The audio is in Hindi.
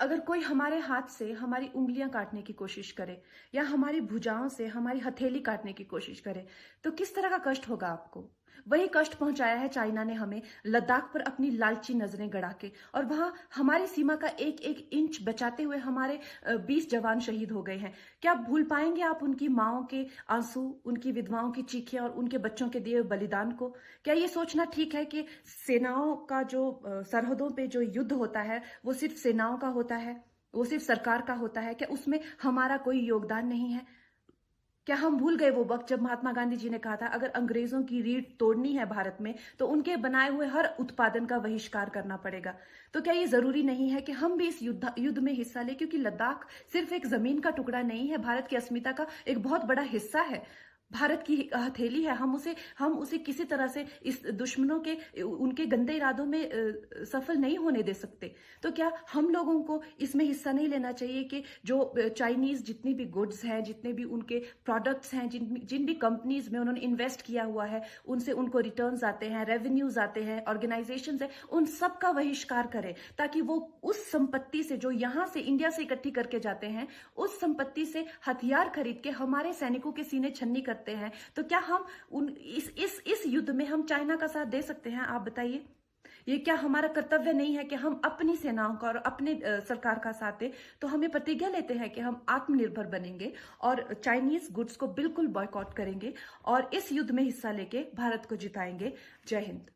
अगर कोई हमारे हाथ से हमारी उंगलियां काटने की कोशिश करे या हमारी भुजाओं से हमारी हथेली काटने की कोशिश करे तो किस तरह का कष्ट होगा आपको। वही कष्ट पहुंचाया है चाइना ने हमें लद्दाख पर अपनी लालची नजरें गड़ा के, और वहां हमारी सीमा का एक एक इंच बचाते हुए हमारे 20 जवान शहीद हो गए हैं। क्या भूल पाएंगे आप उनकी माओं के आंसू, उनकी विधवाओं की चीखें और उनके बच्चों के दिए बलिदान को? क्या ये सोचना ठीक है कि सेनाओं का जो सरहदों पे जो युद्ध होता है वो सिर्फ सेनाओं का होता है, वो सिर्फ सरकार का होता है? क्या उसमें हमारा कोई योगदान नहीं है? क्या हम भूल गए वो वक्त जब महात्मा गांधी जी ने कहा था अगर अंग्रेजों की रीढ़ तोड़नी है भारत में तो उनके बनाए हुए हर उत्पादन का बहिष्कार करना पड़ेगा? तो क्या ये जरूरी नहीं है कि हम भी इस युद्ध में हिस्सा लें, क्योंकि लद्दाख सिर्फ एक जमीन का टुकड़ा नहीं है, भारत की अस्मिता का एक बहुत बड़ा हिस्सा है, भारत की हथेली है। हम उसे किसी तरह से इस दुश्मनों के उनके गंदे इरादों में सफल नहीं होने दे सकते। तो क्या हम लोगों को इसमें हिस्सा नहीं लेना चाहिए कि जो चाइनीज जितनी भी गुड्स हैं, जितने भी उनके प्रोडक्ट्स हैं, जिन भी कंपनीज में उन्होंने इन्वेस्ट किया हुआ है, उनसे उनको रिटर्न्स आते हैं, रेवेन्यूज आते हैं, ऑर्गेनाइजेशंस हैं, उन सब का बहिष्कार करें, ताकि वो उस संपत्ति से जो यहां से इंडिया से इकट्ठी करके जाते हैं, उस संपत्ति से हथियार खरीद के हमारे सैनिकों के सीने छन्नी करते हैं। तो क्या हम उन इस युद्ध में हम चाइना का साथ दे सकते हैं? आप बताइए। ये क्या हमारा कर्तव्य नहीं है कि हम अपनी सेनाओं का और अपने सरकार का साथ दें? तो हमें प्रतिज्ञा लेते हैं कि हम आत्मनिर्भर बनेंगे और चाइनीज गुड्स को बिल्कुल बॉयकॉट करेंगे और इस युद्ध में हिस्सा लेके भारत को जिताएंगे। जय हिंद।